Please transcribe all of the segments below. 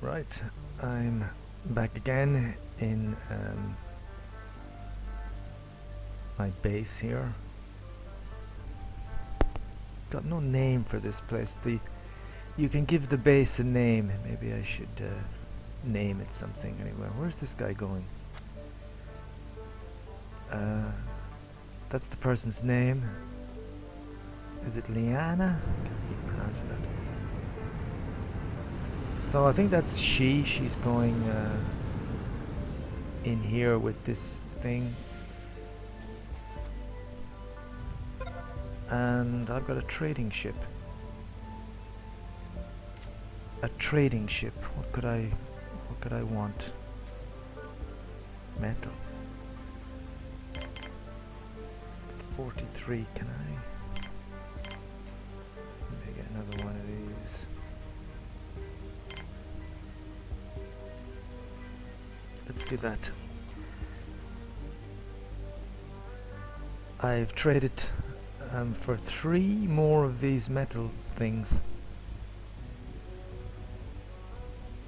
Right, I'm back again in my base here. Got no name for this place. You can give the base a name. Maybe I should name it something anyway. Where's this guy going? That's the person's name. Is it Liana? Can't you pronounce that? So I think that's she. She's going in here with this thing. And I've got a trading ship. A trading ship. What could I want? Metal. 43, can I? Maybe get another one of these. Let's do that. I've traded for 3 more of these metal things.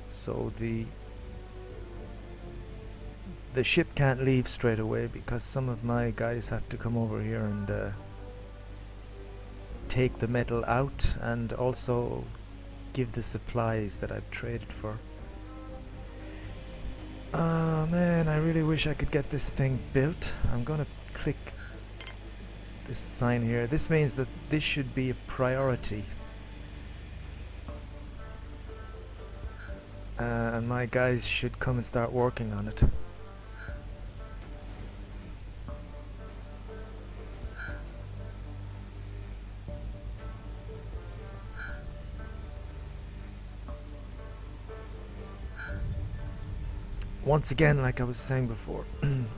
So the ship can't leave straight away because some of my guys have to come over here and take the metal out and also give the supplies that I've traded for. Oh man, I really wish I could get this thing built. I'm gonna click this sign here. This means that this should be a priority. And my guys should come and start working on it. Once again, like I was saying before,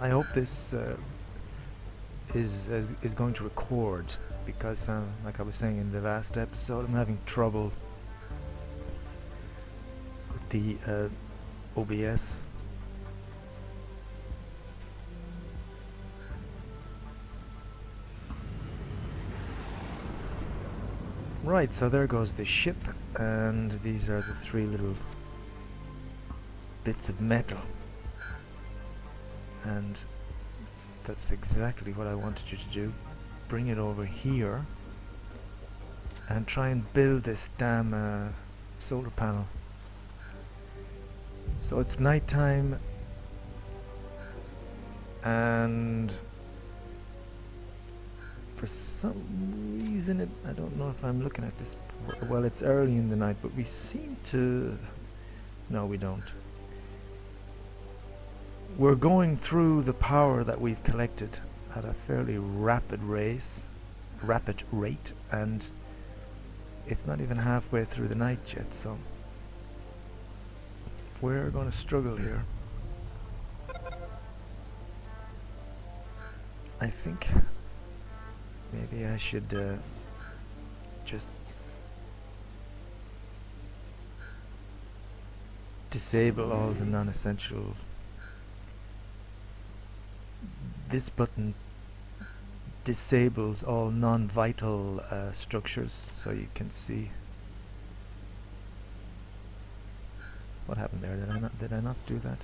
I hope this is going to record, because like I was saying in the last episode, I'm having trouble with the OBS. Right, so there goes the ship, and these are the 3 little bits of metal. And that's exactly what I wanted you to do. Bring it over here and try and build this damn solar panel. So it's nighttime, and for some reason I don't know if I'm looking at this well, it's early in the night, but we seem to... No, we don't. We're going through the power that we've collected at a fairly rapid rate, and it's not even halfway through the night yet, so we're going to struggle here. I think maybe I should just disable all the non-essential. This button disables all non-vital structures, so you can see what happened there. Did I not do that?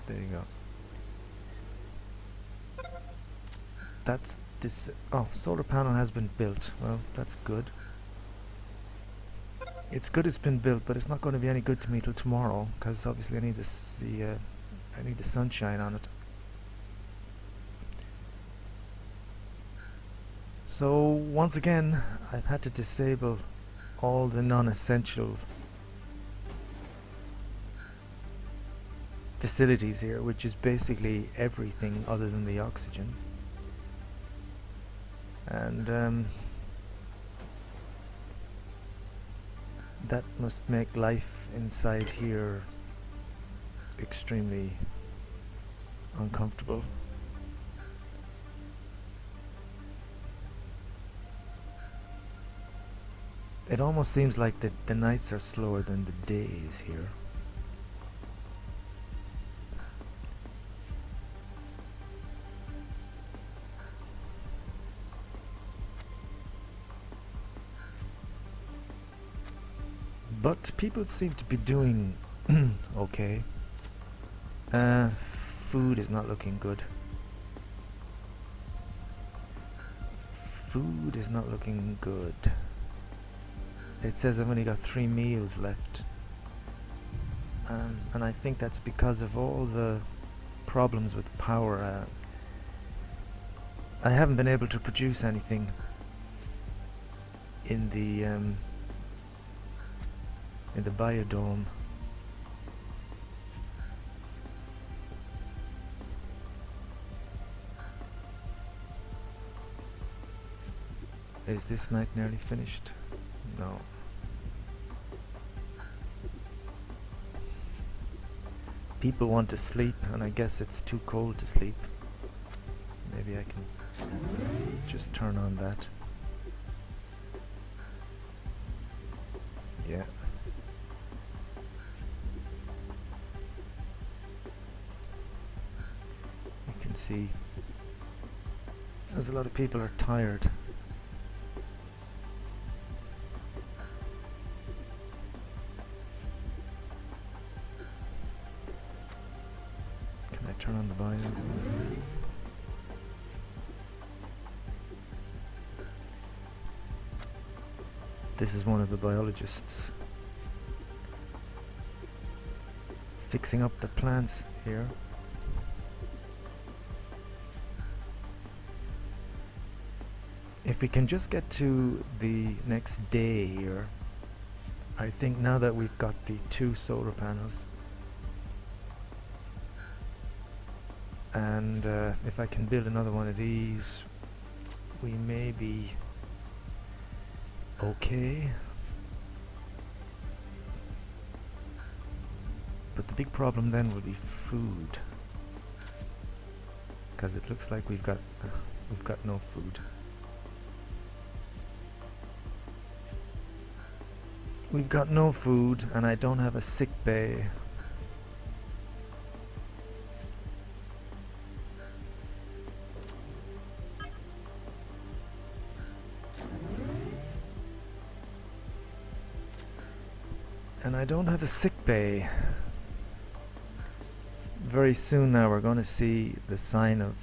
There you go. That's oh, solar panel has been built. Well, that's good. It's good it's been built, but it's not going to be any good to me till tomorrow, because obviously I need I need the sunshine on it. So once again, I've had to disable all the non-essential facilities here, which is basically everything other than the oxygen. And that must make life inside here extremely uncomfortable. It almost seems like the nights are slower than the days here. But people seem to be doing okay. Food is not looking good. Food is not looking good. It says I've only got 3 meals left. And I think that's because of all the problems with power. I haven't been able to produce anything in the biodome. Is this night nearly finished? No. People want to sleep, and I guess it's too cold to sleep. Maybe I can just turn on that. Yeah. You can see there's a lot of people are tired. Turn on the bios. This is one of the biologists fixing up the plants here. If we can just get to the next day here, I think now that we've got the 2 solar panels, and if I can build another one of these, we may be okay. But the big problem then will be food, because it looks like we've got no food. We've got no food, and I don't have a sick bay. And I don't have a sick bay. Very soon now we're going to see the sign of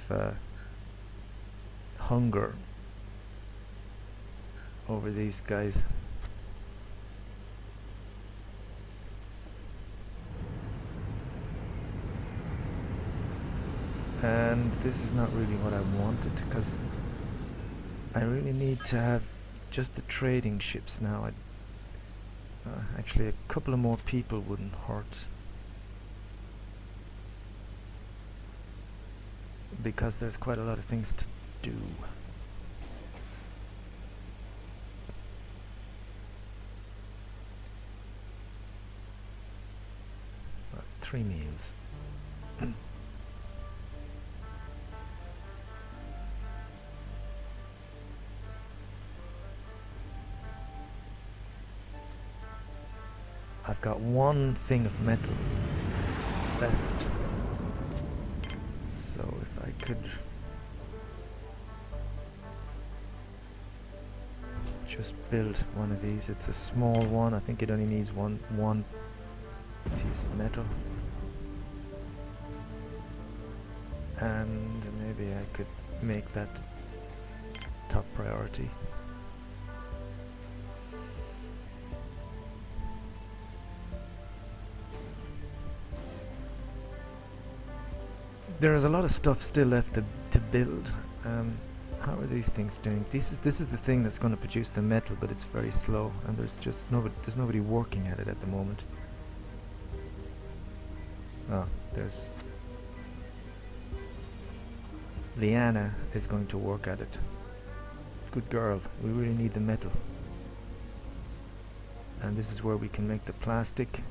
hunger over these guys. And this is not really what I wanted, because I really need to have just the trading ships now. Actually, a couple of more people wouldn't hurt, because there's quite a lot of things to do. Right, 3 meals. I've got 1 thing of metal left, so if I could just build one of these. It's a small one. I think it only needs one piece of metal, and maybe I could make that top priority. There is a lot of stuff still left to build. How are these things doing? This is the thing that's going to produce the metal, but it's very slow, and there's nobody working at it at the moment. Oh, there's Liana is going to work at it. Good girl. We really need the metal, and this is where we can make the plastic.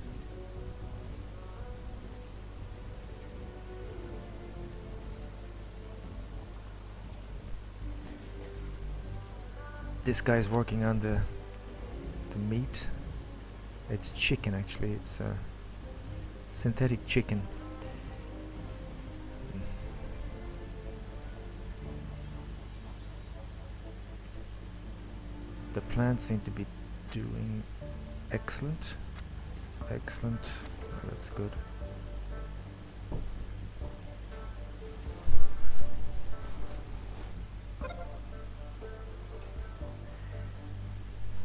This guy's working on the meat. It's chicken, actually. It's synthetic chicken. The plants seem to be doing Excellent. Excellent. That's good.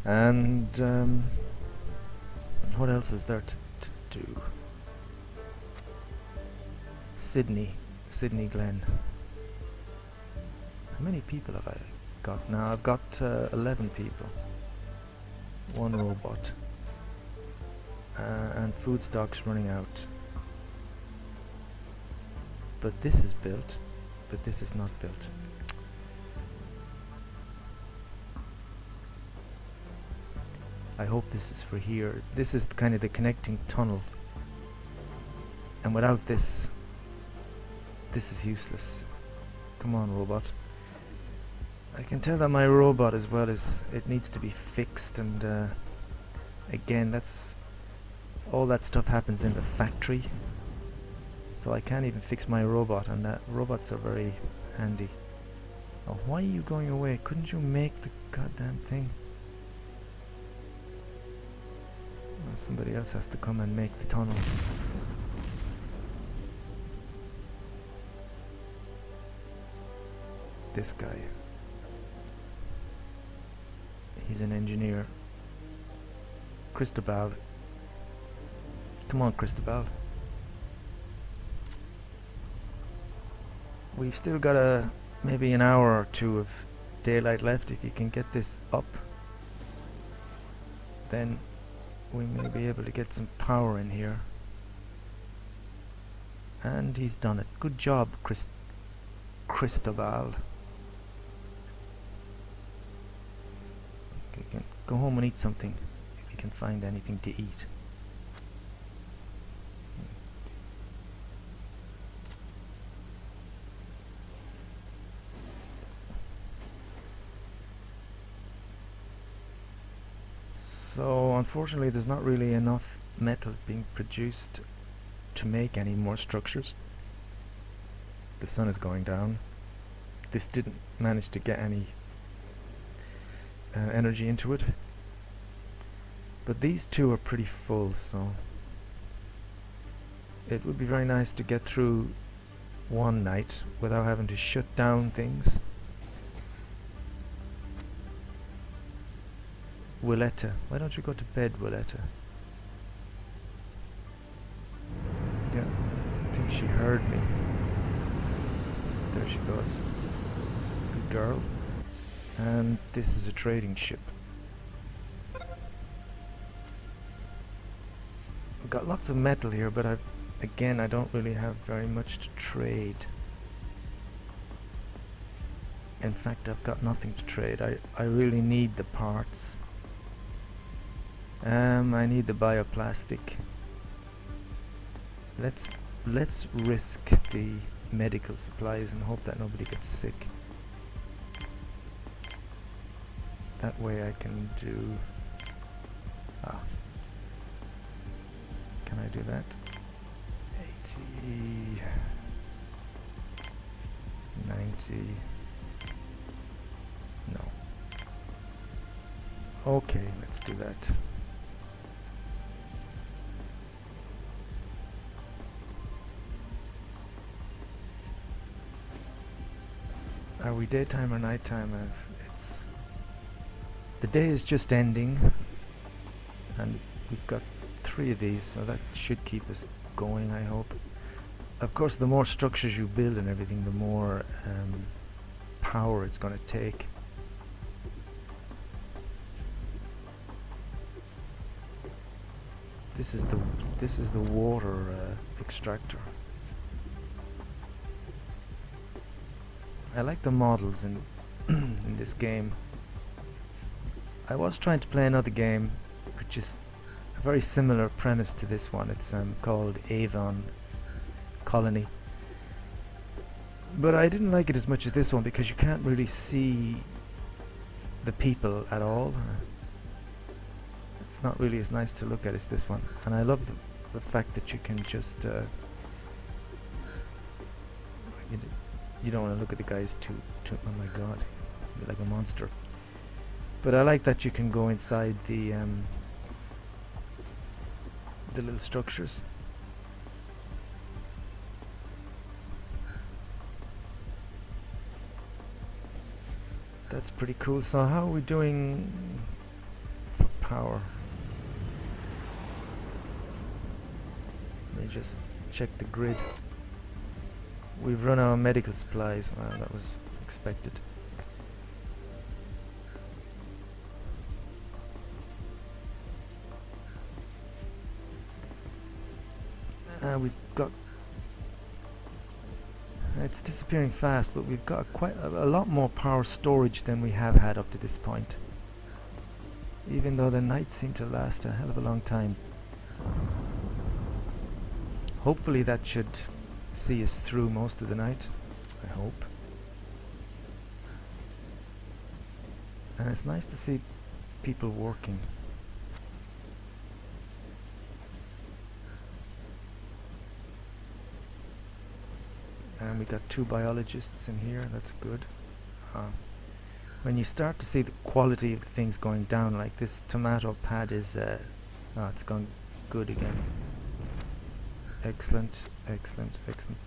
And what else is there to do? Sydney Glen. How many people have I got now? I've got 11 people. One robot. And food stock's running out. But this is built, but this is not built. I hope this is for here. This is kind of the connecting tunnel. And without this, this is useless. Come on, robot. I can tell that my robot as well is, it needs to be fixed, and again, that's all that stuff happens in the factory. So I can't even fix my robot, and that robots are very handy. Oh, why are you going away? Couldn't you make the goddamn thing? Well, somebody else has to come and make the tunnel. This guy. He's an engineer. Cristobal. Come on, Cristobal. We've still got maybe an hour or two of daylight left. If you can get this up, then we may be able to get some power in here. And he's done it. Good job, Cristobal. Okay, can go home and eat something if you can find anything to eat. So unfortunately there's not really enough metal being produced to make any more structures. The sun is going down. This didn't manage to get any energy into it. But these two are pretty full, so it would be very nice to get through one night without having to shut down things. Willetta, why don't you go to bed, Willetta? Yeah, I think she heard me. There she goes. Good girl. And this is a trading ship. We've got lots of metal here, but I don't really have very much to trade. In fact, I've got nothing to trade. I really need the parts. I need the bioplastic. Let's risk the medical supplies and hope that nobody gets sick. That way I can do... Can I do that? 80... 90... No. Okay, let's do that. Are we daytime or nighttime? The day is just ending, and we've got 3 of these, so that should keep us going, I hope. Of course, the more structures you build and everything, the more power it's going to take. This is the water extractor. I like the models in in this game. I was trying to play another game which is a very similar premise to this one. It's called Avon Colony, but I didn't like it as much as this one because you can't really see the people at all. It's not really as nice to look at as this one, and I love the fact that you can just you don't want to look at the guys too oh my god, you're like a monster. But I like that you can go inside the the little structures. That's pretty cool. So how are we doing for power? Let me just check the grid. We've run out of medical supplies. Well, that was expected. We've got... It's disappearing fast, but we've got quite a lot more power storage than we have had up to this point. Even though the nights seem to last a hell of a long time. Hopefully that should see us through most of the night. I hope. And it's nice to see people working. And we got 2 biologists in here. That's good. When you start to see the quality of things going down, like this tomato pad is oh, it's gone good again. Excellent, excellent, excellent.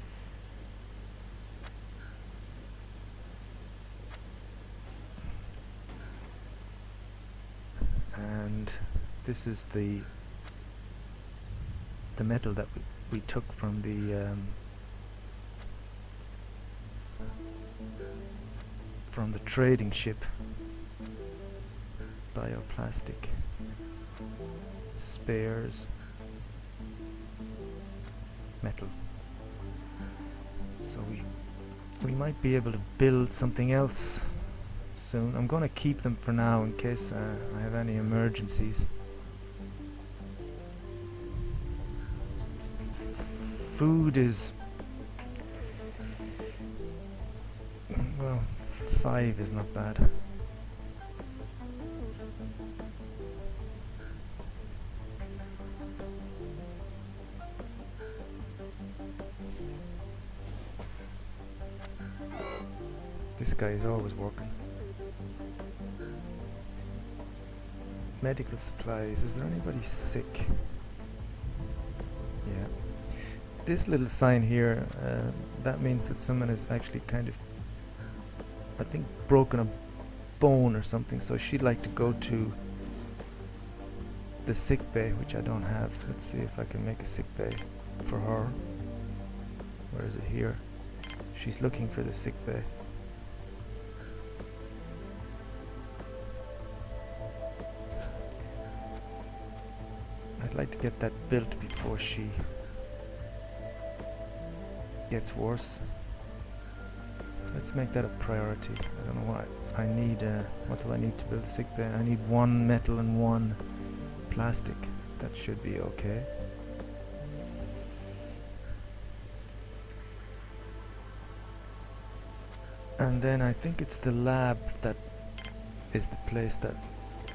And this is the metal that we took from the trading ship. Bioplastic spares, metal. So we might be able to build something else soon. I'm going to keep them for now in case I have any emergencies. Food is, well, 5 is not bad. This guy is always working. Medical supplies. Is there anybody sick? Yeah. This little sign here, that means that someone has actually kind of, I think, broken a bone or something, so she'd like to go to the sick bay, which I don't have. Let's see if I can make a sick bay for her. Where is it? Here. She's looking for the sick bay. I'd like to get that built before she gets worse. Let's make that a priority. I don't know what I need. What do I need to build a sick bay? I need 1 metal and 1 plastic. That should be okay. And then I think it's the lab that is the place that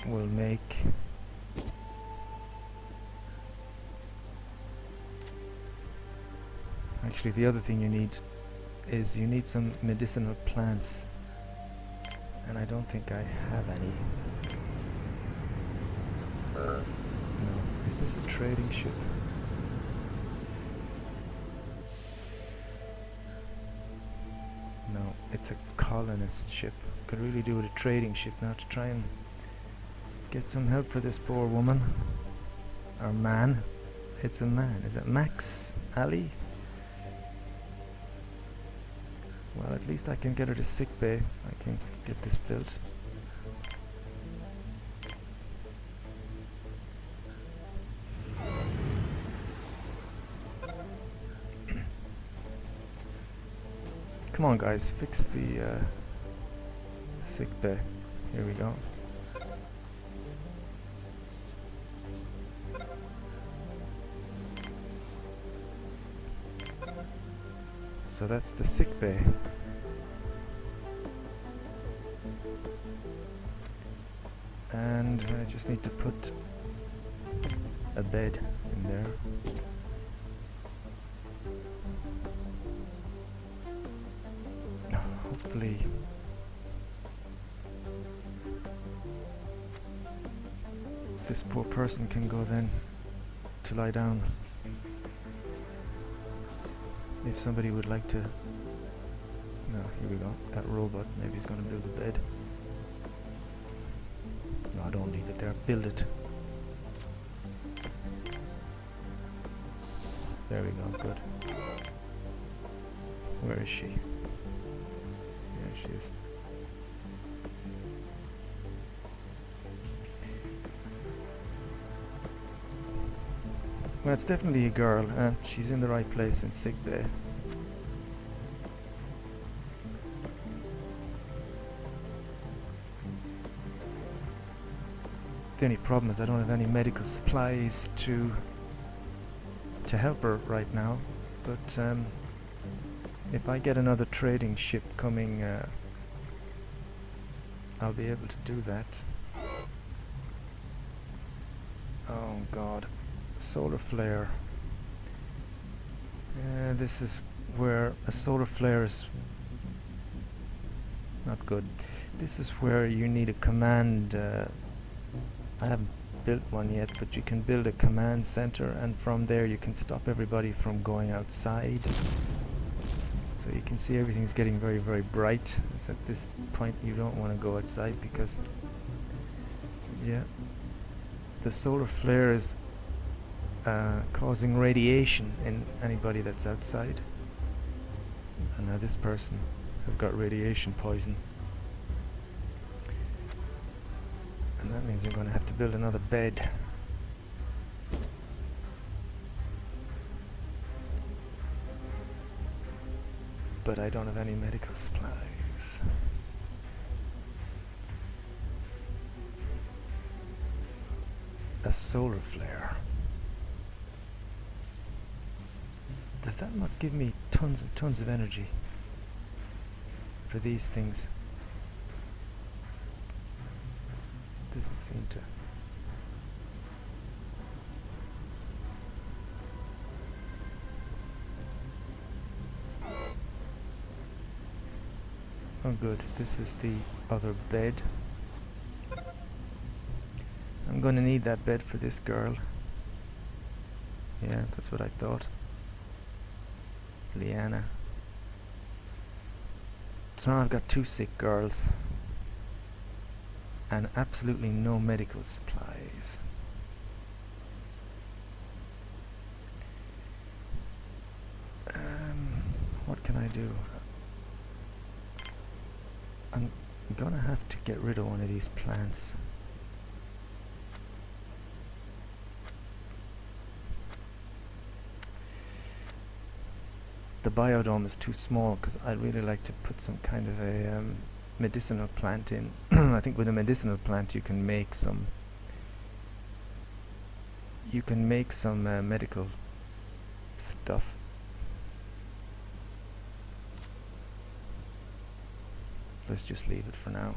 will make actually the other thing you need is you need some medicinal plants, and I don't think I have any. No. Is this a trading ship? No, it's a colonist ship. Could really do with a trading ship now to try and get some help for this poor woman. Or man. It's a man. Is it Max? Ali? Well, at least I can get her to sick bay. I can get this built. Come on, guys, fix the sick bay. Here we go. So that's the sick bay. And I just need to put a bed in there. Hopefully this poor person can go then to lie down. If somebody would like to... No, here we go. That robot, maybe he's going to build a bed. No, I don't leave it there. Build it. There we go, good. Where is she? There she is. Well, it's definitely a girl. She's in the right place in sick bay. The only problem is I don't have any medical supplies to help her right now. But if I get another trading ship coming, I'll be able to do that. Oh God. Solar flare. This is where a solar flare is not good. This is where you need a command. I haven't built one yet, but you can build a command center, and from there you can stop everybody from going outside. So you can see everything's getting very, very bright. So at this point you don't want to go outside because, yeah, the solar flare is causing radiation in anybody that's outside. And now this person has got radiation poison. And that means I'm going to have to build another bed. But I don't have any medical supplies. A solar flare. Does that not give me tons and tons of energy for these things? Doesn't seem to. Oh good, this is the other bed. I'm going to need that bed for this girl. Yeah, that's what I thought. Liana. So now I've got 2 sick girls and absolutely no medical supplies. What can I do? I'm gonna have to get rid of one of these plants. The biodome is too small because I'd really like to put some kind of a medicinal plant in. I think with a medicinal plant you can make some medical stuff. Let's just leave it for now.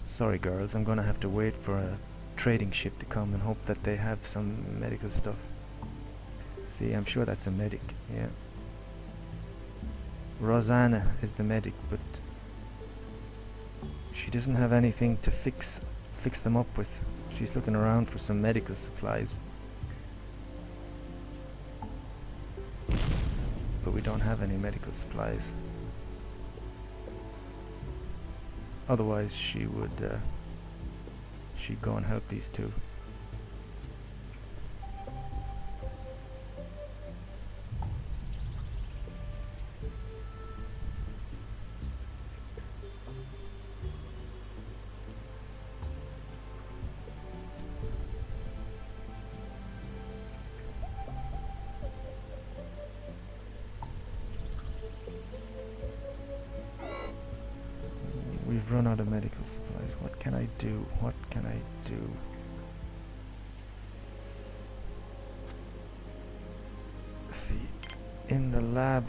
Sorry girls, I'm gonna have to wait for a trading ship to come and hope that they have some medical stuff. See, I'm sure that's a medic, yeah. Rosanna is the medic, but she doesn't have anything to fix them up with. She's looking around for some medical supplies. But we don't have any medical supplies. Otherwise she would she'd go and help these 2. We've run out of medical supplies. What can I do? What can I do? See, in the lab,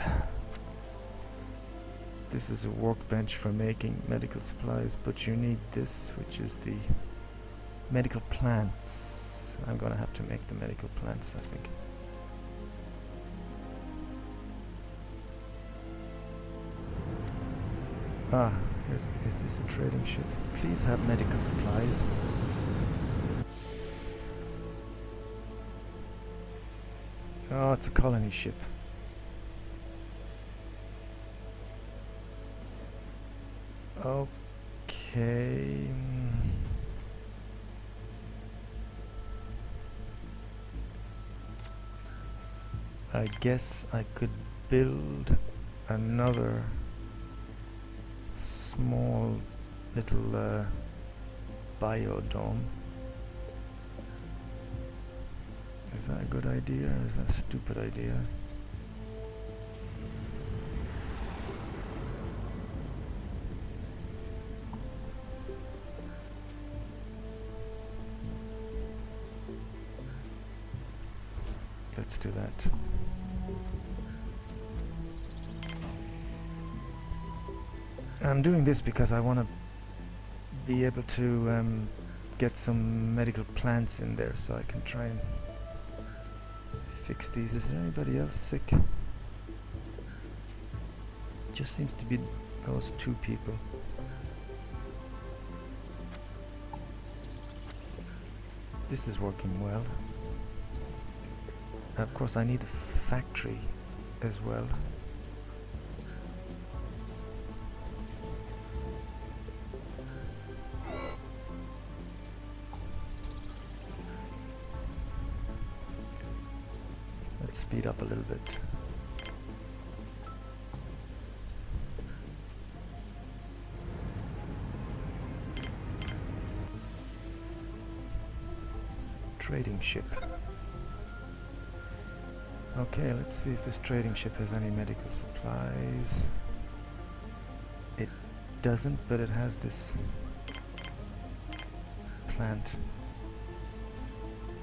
this is a workbench for making medical supplies, but you need this, which is the medical plants. I'm gonna have to make the medical plants, I think. Ah, is this a trading ship? Please have medical supplies. Oh, it's a colony ship. Okay. I guess I could build another small little biodome. Is that a good idea or is that a stupid idea? Let's do that. I'm doing this because I want to be able to get some medical plants in there so I can try and fix these. Is there anybody else sick? Just seems to be those two people. This is working well. Of course I need a factory as well. Let's speed up a little bit. Trading ship. Okay, let's see if this trading ship has any medical supplies. It doesn't, but it has this plant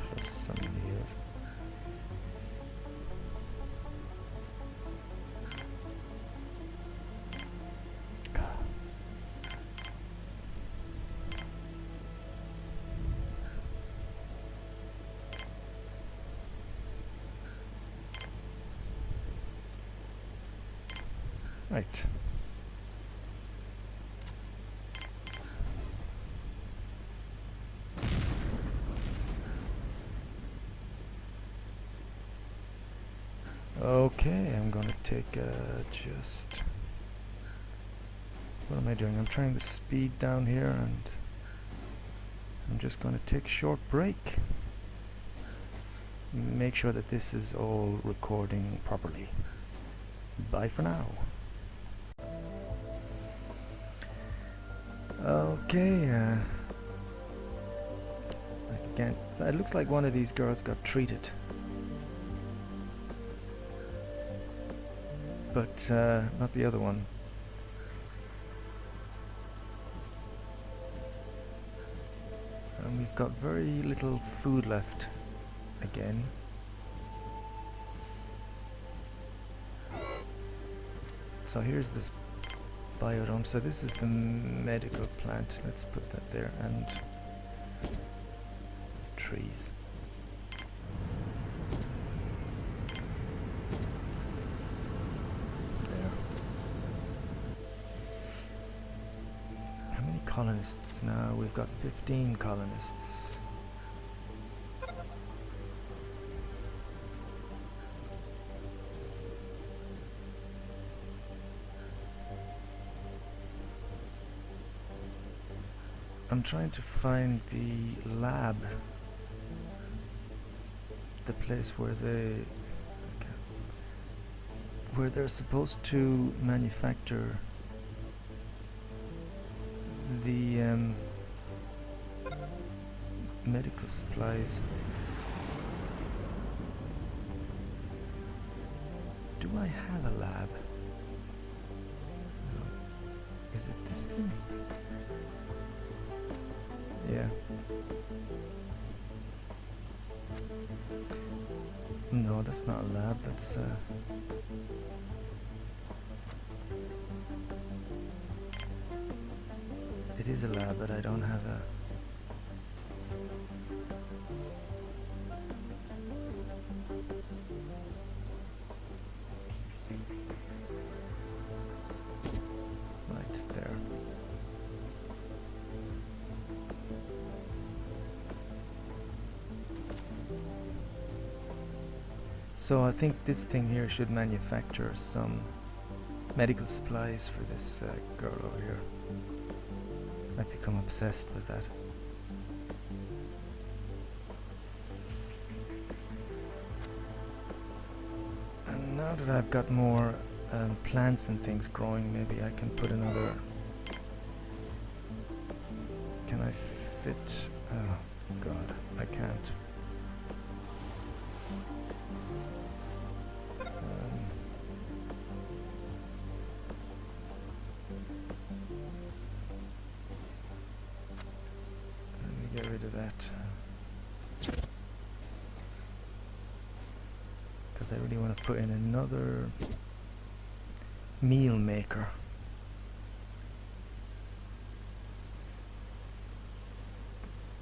plus some meals. Right. Okay, I'm gonna take just... What am I doing? I'm trying to speed down here and I'm just gonna take a short break. Make sure that this is all recording properly. Bye for now. Okay, again, so it looks like one of these girls got treated. But not the other one. And we've got very little food left again. So here's this biodome. So this is the medical plant. Let's put that there. And trees. There. How many colonists now? We've got 15 colonists. I'm trying to find the lab, the place where they're supposed to manufacture the medical supplies. Do I have a lab? No. Is it this thing? Yeah. No, that's not a lab, that's it is a lab, but I don't have a... Right there. So I think this thing here should manufacture some medical supplies for this girl over here. I've become obsessed with that. And now that I've got more plants and things growing, maybe I can put another... Can I fit... Oh god, I can't. Let me get rid of that. Because I really want to put in another meal maker.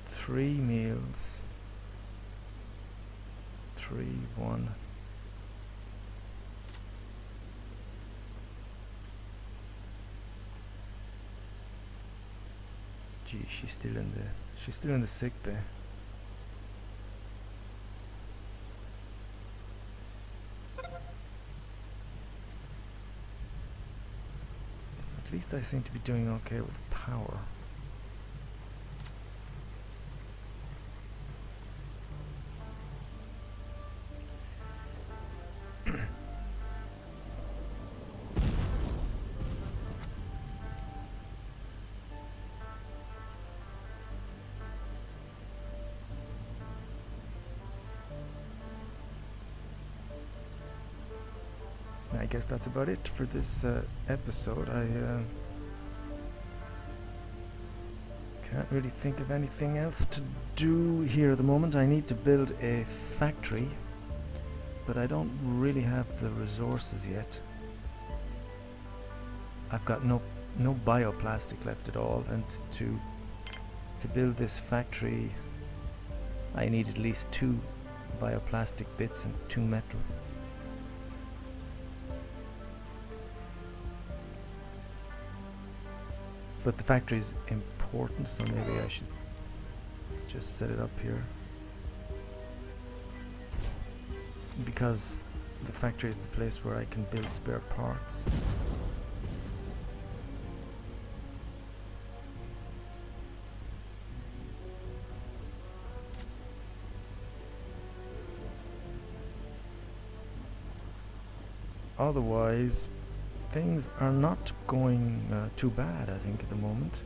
Three meals. 3, 1. Gee, she's still in the sick bay. At least I seem to be doing okay with power. I guess that's about it for this episode. I can't really think of anything else to do here at the moment. I need to build a factory, but I don't really have the resources yet. I've got no bioplastic left at all, and to build this factory I need at least 2 bioplastic bits and 2 metal. But the factory is important, so maybe I should just set it up here. Because the factory is the place where I can build spare parts. Otherwise, things are not going too bad, I think, at the moment.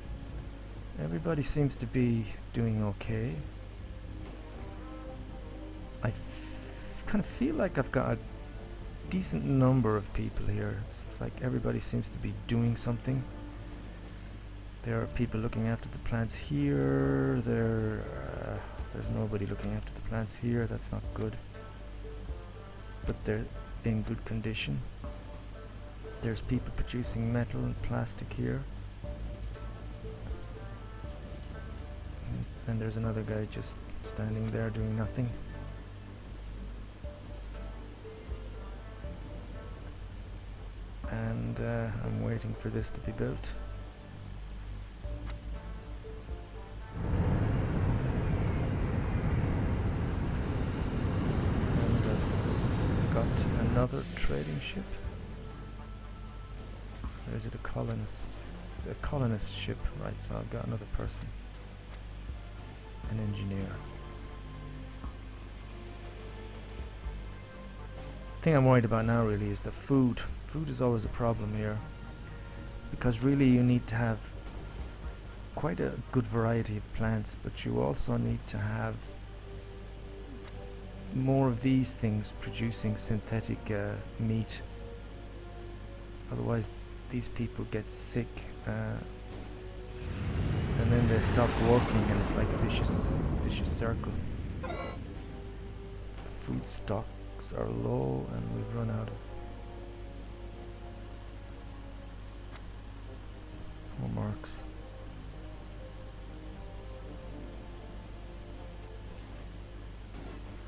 Everybody seems to be doing okay. I kind of feel like I've got a decent number of people here. It's like everybody seems to be doing something. There are people looking after the plants here. There's nobody looking after the plants here. That's not good. But they're in good condition. There's people producing metal and plastic here. And there's another guy just standing there doing nothing. And I'm waiting for this to be built. And I've got another trading ship. Or is it a colonist ship? Right, so I've got another person. An engineer. The thing I'm worried about now really is the food. Food is always a problem here. Because really you need to have quite a good variety of plants, but you also need to have more of these things producing synthetic meat. Otherwise these people get sick and then they stop working, and it's like a vicious circle. Food stocks are low and we've run out of more marks.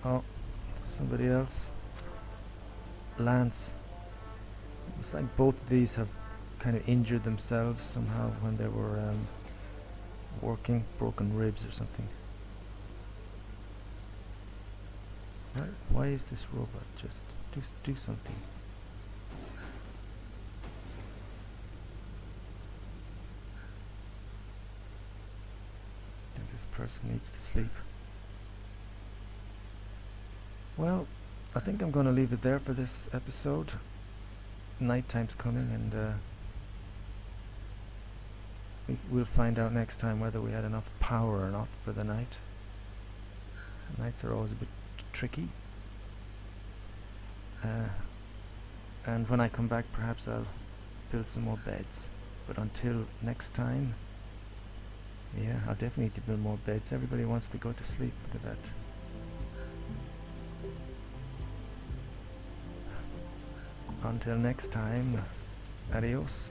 Oh, somebody else. Lance. It's like both of these have kind of injured themselves somehow when they were working, broken ribs or something. Why is this robot just do something? I think this person needs to sleep. Well, I think I'm gonna leave it there for this episode. Nighttime's coming, and we'll find out next time whether we had enough power or not for the night. Nights are always a bit tricky. And when I come back, perhaps I'll build some more beds. But until next time, yeah, I'll definitely need to build more beds. Everybody wants to go to sleep. Look at that. Until next time, adios.